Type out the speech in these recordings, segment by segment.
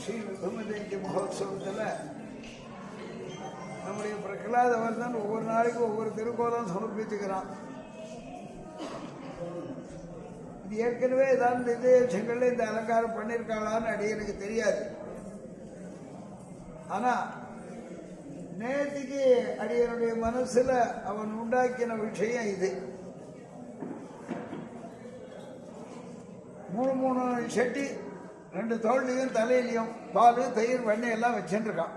ஸ்ரீ ருத்ரம ஜெயந்தி மகோத்சவத்தில் நம்முடைய பிரகலாத வர்தன் ஒவ்வொரு நாளைக்கும் ஒவ்வொரு திருக்கோலம் சமர்ப்பிச்சுக்கிறான். இது ஏற்கனவே ஏதாவது இதயச்சங்களில் இந்த அலங்காரம் பண்ணியிருக்காளான்னு அடி எனக்கு தெரியாது. ஆனால் நேற்றுக்கு அடியனுடைய மனசில் அவன் உண்டாக்கின விஷயம் இது. மூணு செட்டி 2 தோல்லையும் தலையிலையும் பால் தயிர் வெண்ணெய் எல்லாம் வச்சுட்டு இருக்கான்.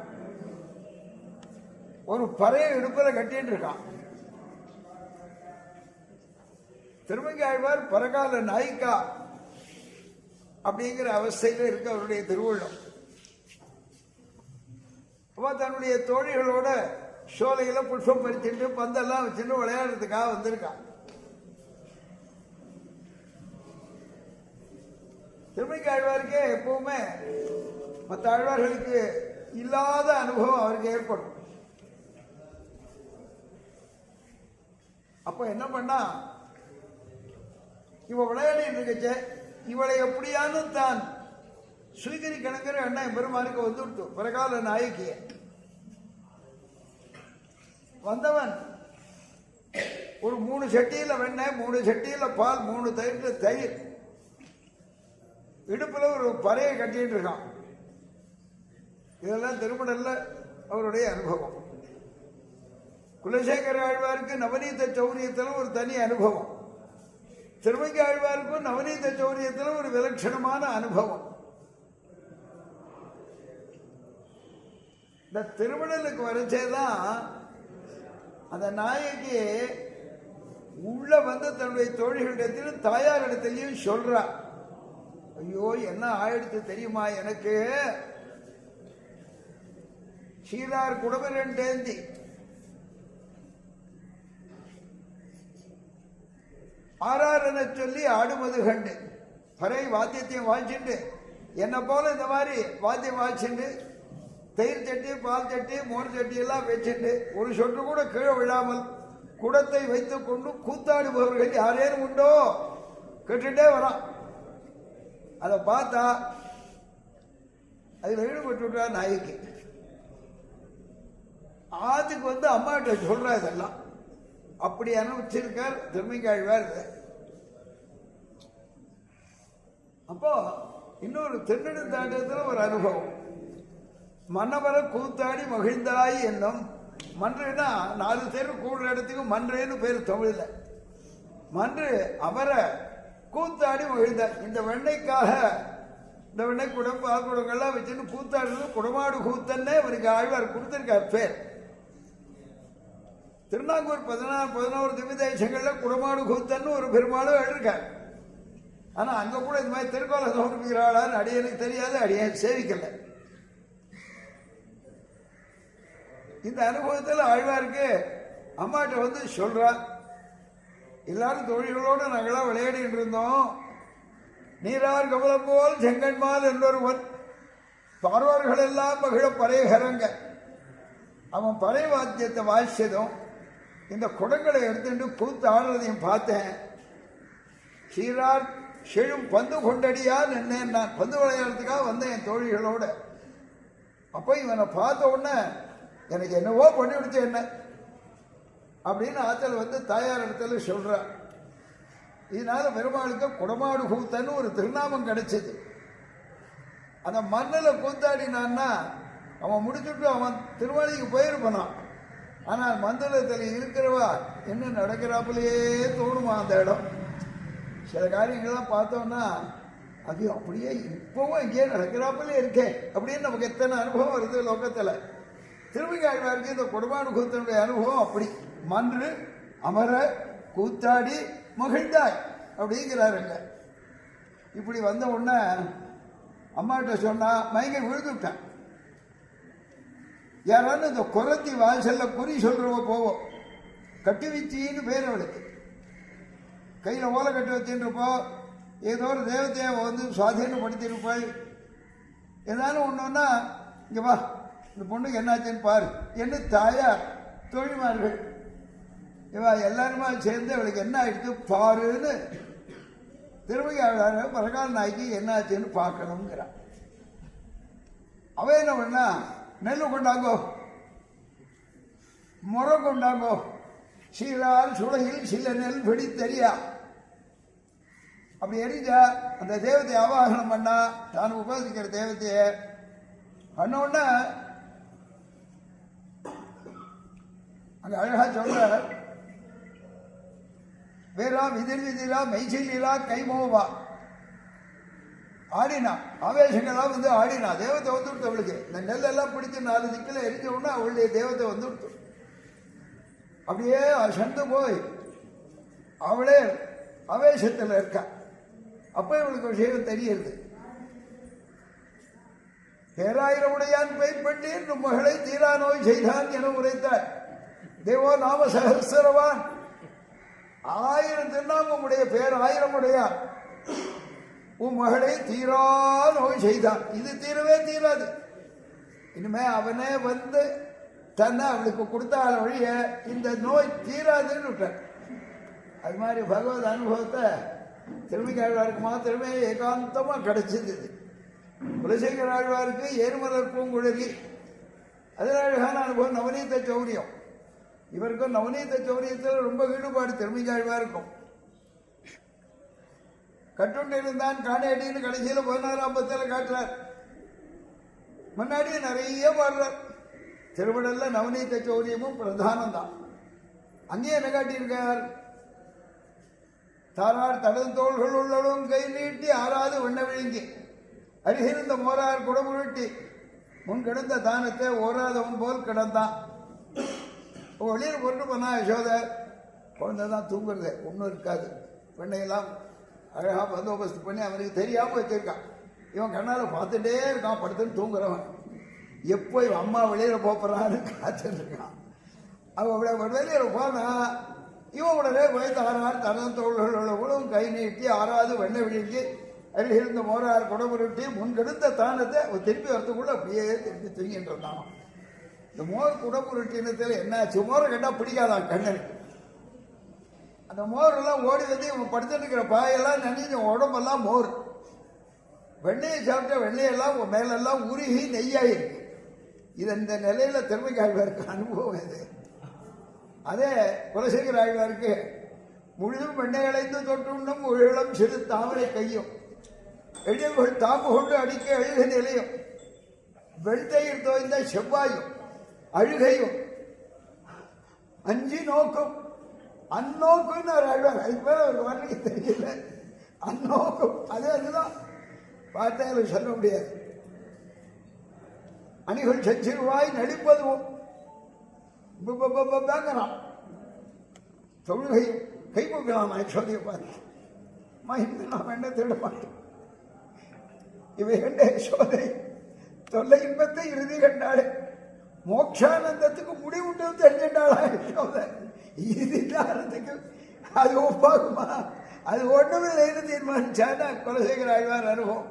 ஒரு பறைய இடுப்பில் கட்டின்னு இருக்கான். திருமங்கை ஆழ்வார் பரகால நாயிக்கா அப்படிங்கிற அவஸ்தையில் இருக்க அவருடைய திருவுள்ளம். அவன் தன்னுடைய தோழிகளோட சோலையில புஷ்பம் பறிச்சுட்டு பந்தெல்லாம் வச்சுட்டு விளையாடுறதுக்காக வந்திருக்கான். திருமங்கை ஆழ்வாருக்கே எப்பவுமே மற்ற ஆழ்வார்களுக்கு இல்லாத அனுபவம் அவருக்கு ஏற்படும். அப்ப என்ன பண்ணா, இவ விளையாடிட்டு இருக்கச்சே இவளை எப்படியானு தான் சுவீகரிக்கணுங்கிற எண்ணம் பெருமானுக்கு வந்துடுத்து. பரகால நாயகிய வந்தவன் ஒரு 3 சட்டியில வெண்ணெய், 3 சட்டியில பால், 3 தயிர்ல தயிர், இடுப்புல ஒரு பறையை கட்டிட்டு இருக்கான். இதெல்லாம் திருமணல்ல அவருடைய அனுபவம். குலசேகர ஆழ்வாருக்கு நவநீத சௌரியத்தில் ஒரு தனி அனுபவம். திருமங்கை ஆழ்வாருக்கும் நவநீத சௌரியத்தில் ஒரு விலட்சணமான அனுபவம். இந்த திருமணலுக்கு வரைச்சேதான் அந்த நாயகி உள்ள வந்து தன்னுடைய தோழிகளிடத்திலும் தாயாரிடத்திலையும் சொல்றா, ஐயோ என்ன ஆயிடுச்சு தெரியுமா, எனக்கு சீரார் குடவரண்டேந்தி ஆறாரனை சொல்லி ஆடுமது கண்டு பறை வாத்தியத்தையும் வாய்ச்சிண்டு என்னை போல இந்த மாதிரி வாத்தியம் வாய்ச்சிண்டு தயிர் சட்டி, பால் சட்டி, மோர் சட்டி எல்லாம் வச்சுட்டு ஒரு சொட்டு கூட கீழே விழாமல் குடத்தை வைத்துக் கொண்டு கூத்தாடுபவர்கள் யாரேனும் உண்டோ கேட்டுட்டே வரான். அதை பார்த்தா அதில் ஈடுபட்டு விட்டா நாய்க்கு. ஆத்துக்கு வந்து அம்மாட்ட சொல்ற இதெல்லாம் அப்படி அனுபவிச்சிருக்கார் திருமங்கை ஆழ்வார். அப்போ இன்னொரு திருநெடுந்தாண்டத்தில் ஒரு அனுபவம். மன்னவர கூத்தாடி மகிழ்ந்தாய் என்னும் மன்றுனா 4 பேர் கூடுற இடத்துக்கு மன்றுன்னு பேர் தமிழ்ல. மன்று அவரை கூத்தாடி மகிழ்ந்தார். இந்த வெண்ணைக்காக இந்த வெண்ணெய் குடம், பால் குடங்கள்லாம் வச்சுன்னு கூத்தாடுறது குடமாடு கூத்தன்னே அவருக்கு ஆழ்வார் கொடுத்திருக்கார் பேர். திருநாங்கூர் 11 திவ்ய தேசங்கள்ல குடமாடு கூத்தன்னு ஒரு பெருமாளும் எழுதிருக்கார். ஆனா அங்க கூட இந்த மாதிரி திருக்கோலம் சமர்ப்பிக்கிறாளான்னு அடியனுக்கு தெரியாது, அடியன் சேவிக்கல. இந்த அனுபவத்தில் ஆழ்வாருக்கு அம்மாட்ட வந்து சொல்றார், எல்லாரும் தோழிகளோடு நாங்களாம் விளையாடிட்டு இருந்தோம். நீரார் கமலம் போல் செங்கன்மால் என்றொருவன் பார்வர்கள் எல்லாம் மகிழ பறைகரங்க. அவன் பறை வாத்தியத்தை வாசிச்சதும் இந்த குடங்களை எடுத்துட்டு கூத்து ஆடுறதையும் பார்த்தேன். சீரார் செழும் பந்து கொண்டடியார் நின்னேன். நான் பந்து விளையாடுறதுக்காக வந்தேன் என் தோழிகளோட. அப்போ இவனை பார்த்த உடனே எனக்கு என்னவோ பண்ணிவிடுச்சு என்ன அப்படின்னு ஆத்தல் வந்து தாயார் இடத்துல சொல்றார். இதனால பெருமாளுக்கு குடமாடு கூத்தன்னு ஒரு திருநாமம் கிடைச்சது. அந்த மண்ணில் கூத்தாடினான்னா அவன் முடிச்சுட்டு அவன் திருவாளிக்கு போயிருப்பான். ஆனால் மந்திரத்தில் இருக்கிறவா என்ன நடக்கிறாப்புலையே தோணுமா அந்த இடம். சில காரியங்கள்லாம் பார்த்தோம்னா அது அப்படியே இப்பவும் இங்கே நடக்கிறாப்புலே இருக்கேன் அப்படின்னு நமக்கு எத்தனை அனுபவம் வருது லோகத்தில். திருமங்கை ஆழ்வாருக்கு இந்த குடமாடு கூத்தனுடைய அனுபவம் அப்படி. மன்று அமர கூத்தாடி மகிழ்ந்தாய் அப்படிங்கிறாருங்க. இப்படி வந்த உடனே அம்மாட்ட சொன்னா மயங்க விழுந்துட்டான். யாராலும் இந்த குரத்தி வாசல்ல குறி சொல்றவ போவோம். கட்டி வச்சின்னு பேர் அவளுக்கு. கையில் ஓலை கட்டி வச்சுருப்போ ஏதோ ஒரு தேவதையை வந்து சுவாதீனப்படுத்தியிருப்பாள். ஏதாலும் ஒன்றுன்னா இங்கே வா இந்த பொண்ணுக்கு என்னாச்சுன்னு பாரு என்று தாயார் தோழிமார்கள் இவா எல்லாருமா சேர்ந்து அவளுக்கு என்ன ஆயிடுச்சு பாருன்னு திருமங்கை ஆழ்வார் பரகால நாய்க்கு என்னாச்சுன்னு பார்க்கணுங்கிறான். அவன் என்ன பண்ணா, நெல் கொண்டாங்கோ, முறை கொண்டாங்கோ, சீரால் சுளையில் சில நெல் பிடித்தறியா. அப்படி எரிஞ்சா அந்த தேவத்தை ஆவாகனம் பண்ணா, தான் உபாசிக்கிற தேவத்தைய பண்ணோன்னா அங்க அழகா சொல்ற, வேறா விதிர் விதிரா மெய்சிலா கைமோவா ஆடினா, ஆவேசங்கள்லாம் வந்து ஆடினா. தேவத்தை வந்துடுத்து அவளுக்கு. இந்த நெல்லெல்லாம் பிடிச்சி 4 திக்கில் எரிஞ்ச உடனே அவளுடைய தேவத்தை வந்துடுத்து. அப்படியே அசந்து போய் அவளே ஆவேசத்தில் இருக்கா. அப்ப இவளுக்கு விஷயம் தெரியுது. பேராயிரமுடையான் பெய்ப்பட்டீர் நம் மகளை தீரா நோய் செய்தான் என உரைத்தார். தேவோ நாம சகஸ்ரவான், 1000 திருநாமம் உடைய பேர் 1000 உடையான் உன் மகளை தீரா நோய் செய்தான். இது தீரவே தீராது. இனிமே அவனே வந்து தன்னை அவளுக்கு கொடுத்தால வழிய இந்த நோய் தீராதுன்னு விட்டார். அது மாதிரி பகவத் அனுபவத்தை திருமிகாழ்வாருக்கு மாத்திரமே ஏகாந்தமா கிடைச்சது. குலசேகர ஆழ்வாருக்கு ஏறுமலர் பூங்குழலி, அதில் அழகான அனுபவம் நவநீத சௌரியம். இவருக்கும் நவநீத சௌரியத்தில் ரொம்ப ஈடுபாடு திருமிகாழ்வாருக்கும். கட்டுண்டு இருந்தான் காணேடின்னு கடைசியில் 16ஆம் பத்தில் காட்டுறார். முன்னாடியே நிறைய பாடுறார். திருவிடல்ல நவநீத சௌரியமும் பிரதானம் தான். அங்கேயே என்ன காட்டியிருக்கார், தாரார் தடந்தோள்கள் உள்ளளும் கை நீட்டி ஆறாது வண்ண விழுங்கி அருகிருந்த மோரார் குடமுருட்டி முன் கிடந்த தானத்தை ஓராதவன் போல் கிடந்தான். வெளியில் கொண்டு போனா யசோத, குழந்தைதான் தூங்குறது, ஒன்றும் இருக்காது. பெண்ணையெல்லாம் அழகா பந்தோபஸ்து பண்ணி அவனுக்கு தெரியாம வச்சிருக்கான். இவன் கண்ணால பார்த்துட்டே இருக்கான், படுத்துன்னு தூங்குறவன். எப்போ இவன் அம்மா வெளியில போறான்னு காத்துட்டு இருக்கான். அவன் வெளியில போனா இவன் உடனே போய் தாரார் தடந்தோள்களோட கை நீட்டி ஆறாவது வெண்ண விழுங்கி அருகிருந்த மோரார் குடமுருட்டி முன்கெடுத்த தானத்தை திருப்பி வரத்துக்குள்ள அப்படியே திருப்பி தூங்கிட்டு இருந்தான். இந்த மோர் குடமுருட்டினத்தில் என்னாச்சு, மோரை கேட்டா பிடிக்காதான் கண்ணனுக்கு. அந்த மோரெல்லாம் ஓடி வந்து இவன் படுத்துட்டு இருக்கிற பாயெல்லாம் நினைஞ்ச உடம்பெல்லாம் மோர். வெண்ணையை சாப்பிட்ட வெண்ணையெல்லாம் மேலெல்லாம் உருகி நெய்யாயிருக்கு. இது இந்த நிலையில திருமிகாழ்வாருக்கு அனுபவம் இது. அதே குலசேகர ஆழ்வாருக்கு முழுதும் வெண்ணெய் அடைந்து தொட்டுண்ணும் உழலம் சிறு தாமரை கையும் எழில்கள் தாம்பு கொண்டு அடிக்க அழுக நிலையும் வெள்தையில் தோய்ந்த செவ்வாயும் அழுகையும் அஞ்சி நோக்கும் அந்நோக்குன்னு ஒரு அழ்வார். அதுக்கு மேல ஒரு வார்த்தைக்கு தெரியல. அந்நோக்கும் அதுதான் வார்த்தைகளை சொல்ல முடியாது. அணிகள் செச்சிருவாய் நடிப்பதும் தொழுகையும் கை போக்கலாம். யசோதையை பார்த்து மகிழ்ந்து நான் வேண்ட திருட மாட்டேன். இவை கண்ட யசோதை தொல்லை இன்பத்தை இறுதி கண்டாள். மோட்சானந்தத்துக்கு முடிவுண்டு தெரிஞ்சிட்டாளா யசோதை. இறுதிக்கு அது ஒப்பாகுமா? அது ஒண்ணுமில்லைன்னு தீர்மானிச்சானா குலசேகர ஆழ்வார் அனுபவம்.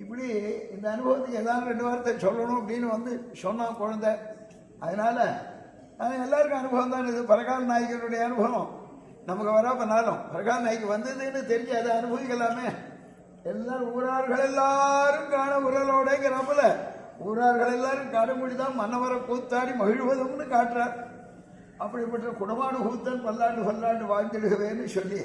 இப்படி இந்த அனுபவத்துக்கு ஏதாவது 2 வார்த்தை சொல்லணும் அப்படின்னு வந்து சொன்னான் குழந்தை. அதனால எல்லாருக்கும் அனுபவம் தான் இது. பரகால நாயகனுடைய அனுபவம் நமக்கு வராப்பனாலும் பரகால நாய்க்கு வந்ததுன்னு தெரிஞ்சு அதை அனுபவிக்கலாமே. எல்லாரும் ஊரார்கள் எல்லாரும் காண உரலோடங்கிறப்பல ஊரார்கள் எல்லாரும் காடுமொழிதான் மன்னவரை கூத்தாடி மகிழ்வதும்னு காட்டுறார். அப்படிப்பட்ட குடமாடு கூத்தன் பல்லாண்டு பல்லாண்டு வாழ்ந்திடுகவேன்னு சொல்லி